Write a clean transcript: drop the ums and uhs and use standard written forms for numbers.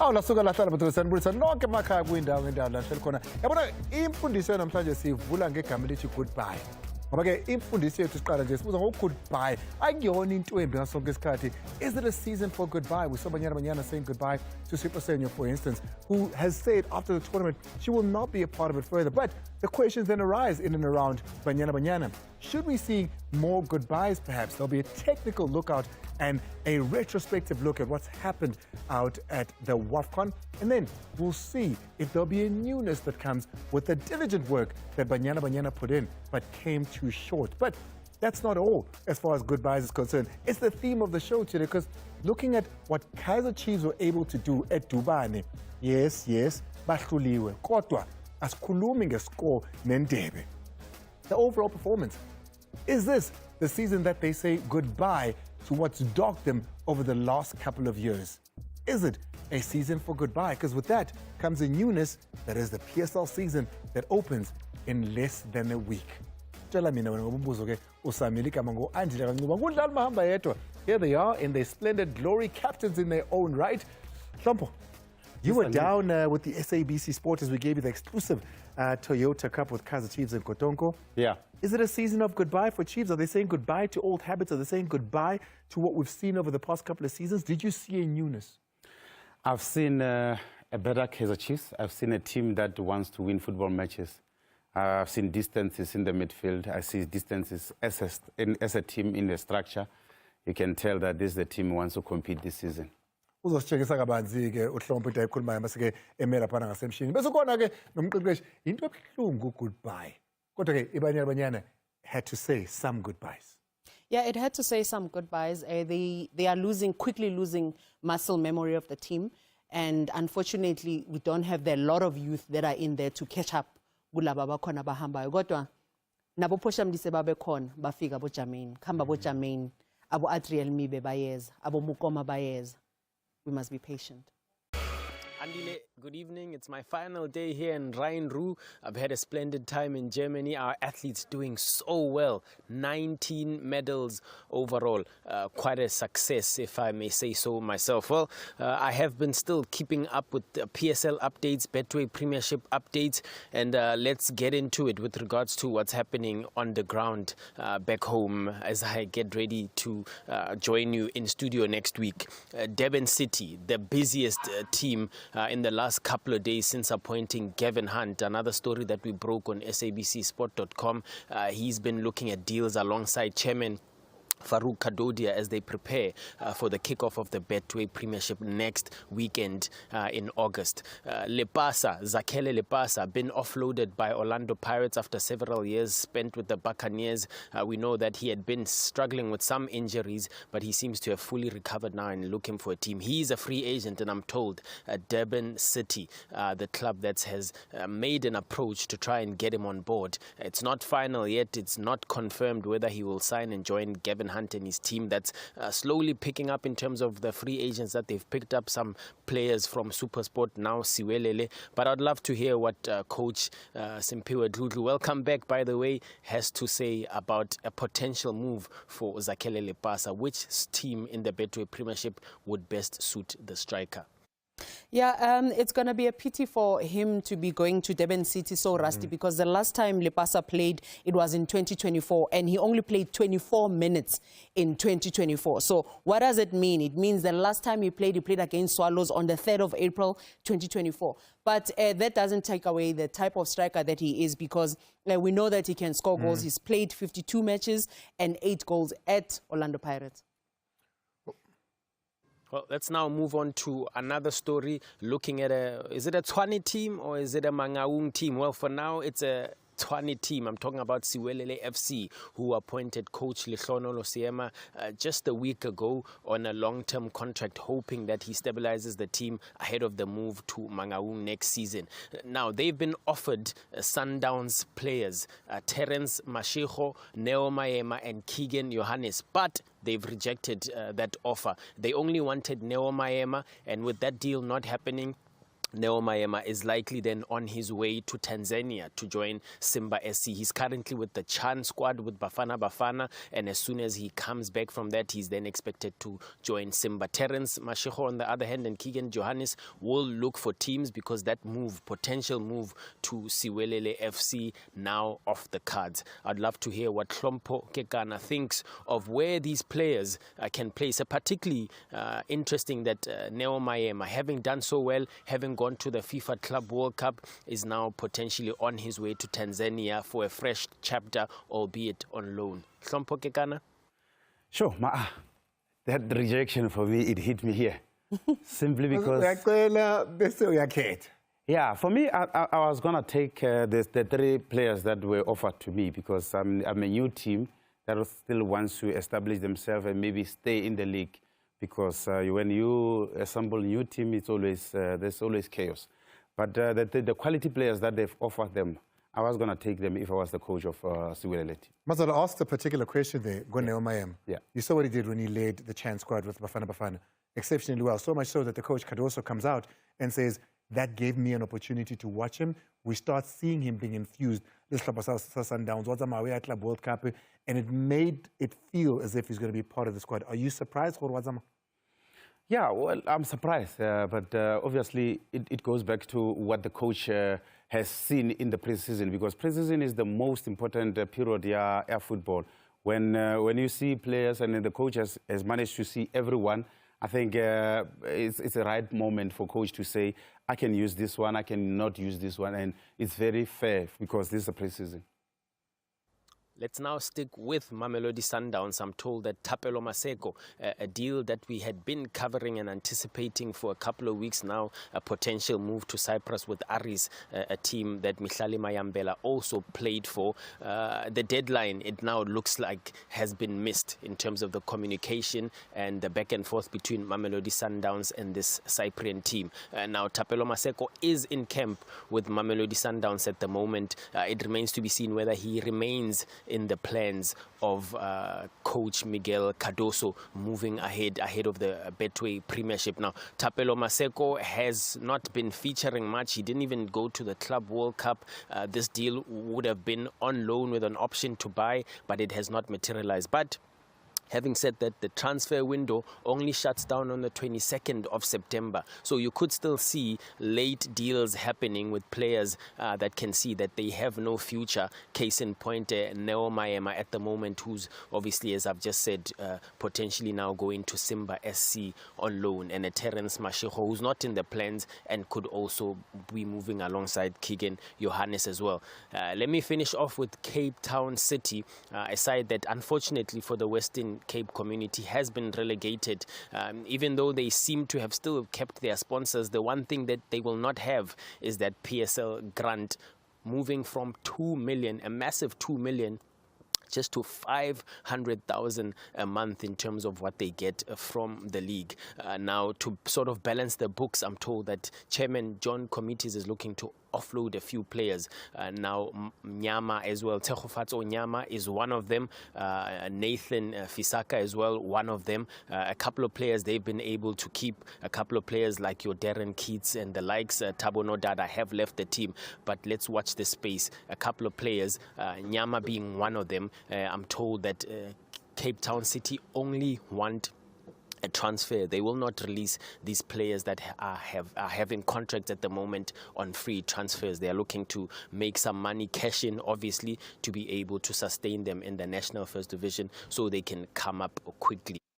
lasuka lahlala bathokozani bulisa nonke emakhaya kwindawo ngendawo la hleli khona. Yabona imfundiso namhlanje sivula ngegama elithi goodbye. Ngoba ke imfundiso yethu siqala nje sibuza ngogoodbye. Akuyona into embi ngasonke isikhathi. Is it a season for goodbye? We saw Banyana saying goodbye to Super Senior, for instance, who has said after the tournament she will not be a part of it further. But the questions then arise in and around Banyana. Should we see more goodbyes perhaps? There'll be a technical lookout and a retrospective look at what's happened out at the WAFCON. And then we'll see if there'll be a newness that comes with the diligent work that Banyana put in, but came too short. But that's not all as far as goodbyes is concerned. It's the theme of the show today, because looking at what Kaizer Chiefs were able to do at Dubai, yes, bahluliwe, kodwa asikhulumi ngescore nendebe. The overall performance. Is this the season that they say goodbye to what's dogged them over the last couple of years? Is it a season for goodbye? Because with that comes a newness that is the PSL season that opens in less than a week. Here they are in their splendid glory, captains in their own right. Hlampo, you were down with the SABC Sport as we gave you the exclusive Toyota Cup with Kaizer Chiefs and Kotonko. Yeah. Is it a season of goodbye for Chiefs? Are they saying goodbye to old habits? Are they saying goodbye to what we've seen over the past couple of seasons? Did you see a newness? I've seen a better Kaizer Chiefs. I've seen a team that wants to win football matches. I've seen distances in the midfield. I see distances as a team in the structure. You can tell that this is the team who wants to compete this season. Uzositshengisa kabanzi ke uhlompo into ayikhulumayo masike emela phana ngasemshini bese khona ke nomqeqeshi into ebuhlungu goodbye kodwa ke Banyana had to say some goodbyes. Yeah, it had to say some goodbyes. They are quickly losing muscle memory of the team, and unfortunately we don't have a lot of youth that are in there to catch up kulaba bakhona bahambayo kodwa nabo Phoshamdise babekhona bafika abo Jermaine khamba abo Jermaine abo Adriel Mibe bayeza abo Mukoma bayeza. We must be patient. Andile, good evening. It's my final day here in Rhein-Ruhr. I've had a splendid time in Germany. Our athletes doing so well. 19 medals overall. Quite a success, if I may say so myself. Well, I have been still keeping up with the PSL updates, Betway Premiership updates, and let's get into it with regards to what's happening on the ground back home as I get ready to join you in studio next week. Durban City, the busiest team in the last couple of days since appointing Gavin Hunt. Another story that we broke on sabcsport.com. He's been looking at deals alongside Chairman Farouk Kadodia as they prepare for the kickoff of the Betway Premiership next weekend in August. Zakele Lepasa, been offloaded by Orlando Pirates after several years spent with the Buccaneers. We know that he had been struggling with some injuries, but he seems to have fully recovered now and looking for a team. He's a free agent, and I'm told Durban City, the club that has made an approach to try and get him on board. It's not final yet. It's not confirmed whether he will sign and join Gavin Hunt and his team. That's slowly picking up in terms of the free agents that they've picked up. Some players from Supersport, now Siwelele. But I'd love to hear what Coach Simpiwe Dludlu, welcome back by the way, has to say about a potential move for Zakele Lepasa. Which team in the Betway Premiership would best suit the striker? Yeah, it's going to be a pity for him to be going to Durban City so rusty, because the last time Lepasa played, it was in 2024, and he only played 24 minutes in 2024. So what does it mean? It means the last time he played against Swallows on the 3rd of April, 2024. But that doesn't take away the type of striker that he is, because we know that he can score goals. He's played 52 matches and 8 goals at Orlando Pirates. Well, let's now move on to another story, looking at is it a Tshwane team or is it a Mangaung team? Well, for now, it's a Tshwane team. I'm talking about Siwelele FC, who appointed coach Lehlono Losiema just a week ago on a long-term contract, hoping that he stabilizes the team ahead of the move to Mangaung next season. Now, they've been offered Sundowns players, Terence Mashego, Neo Maema, and Keegan Johannes, but they've rejected that offer. They only wanted Neo Maema, and with that deal not happening, Neo Maema is likely then on his way to Tanzania to join Simba SC. He's currently with the Chan squad with Bafana, and as soon as he comes back from that, he's then expected to join Simba. Terence Mashego, on the other hand, and Keegan Johannes will look for teams because that potential move to Siwelele FC, now off the cards. I'd love to hear what Hlompo Kekana thinks of where these players can place. Particularly interesting that Neo Maema, having done so well, having gone to the FIFA Club World Cup, is now potentially on his way to Tanzania for a fresh chapter, albeit on loan. Hlompo Kekana? Sure, that rejection for me, it hit me here. Simply because... Yeah, for me, I was going to take the 3 players that were offered to me because I'm a new team that still wants to establish themselves and maybe stay in the league. Because when you assemble a new team, it's always there's always chaos. But the quality players that they've offered them, I was going to take them if I was the coach of Siwelele. Mazala asked a particular question there, Neo Maema. Yeah. You saw what he did when he led the Chan squad with Bafana. Exceptionally well, so much so that the coach Cardoso comes out and says, that gave me an opportunity to watch him. We start seeing him being infused. This Sundowns was a Club World Cup, and it made it feel as if he's going to be part of the squad. Are you surprised, Khorwazama? Yeah, well, I'm surprised, but obviously it goes back to what the coach has seen in the preseason, because preseason is the most important period of football. When you see players and the coach has managed to see everyone, I think it's a right moment for coach to say, I can use this one, I cannot use this one, and it's very fair because this is a preseason. Let's now stick with Mamelodi Sundowns. I'm told that Thapelo Maseko, a deal that we had been covering and anticipating for a couple of weeks now, a potential move to Cyprus with Aris, a team that Mihlali Mayambela also played for. The deadline, it now looks like, has been missed in terms of the communication and the back and forth between Mamelodi Sundowns and this Cyprian team. Now, Thapelo Maseko is in camp with Mamelodi Sundowns at the moment. It remains to be seen whether he remains in the plans of coach Miguel Cardoso moving ahead of the Betway Premiership. Now, Thapelo Maseko has not been featuring much. He didn't even go to the Club World Cup. This deal would have been on loan with an option to buy, but it has not materialized. But having said that, the transfer window only shuts down on the 22nd of September. So you could still see late deals happening with players that can see that they have no future. Case in point, Neo Maema at the moment, who's obviously, as I've just said, potentially now going to Simba SC on loan. And a Terence Mashego, who's not in the plans and could also be moving alongside Keegan Johannes as well. Let me finish off with Cape Town City, a side that unfortunately for the Western Cape community has been relegated. Even though they seem to have still kept their sponsors, the one thing that they will not have is that PSL grant, moving from 2 million, a massive 2 million, just to 500,000 a month in terms of what they get from the league. Now, to sort of balance the books, I'm told that Chairman John Committees is looking to offload a few players. Now, Nyama as well. Tegofatso Nyama is one of them. Nathan Fisaka as well, one of them. A couple of players they've been able to keep. A couple of players like your Darren Keats and the likes, Thabo Nodada, have left the team. But let's watch this space. A couple of players, Nyama being one of them. I'm told that Cape Town City only want a transfer. They will not release these players that are having contracts at the moment on free transfers. They are looking to make some money, cash in, obviously, to be able to sustain them in the National First Division so they can come up quickly.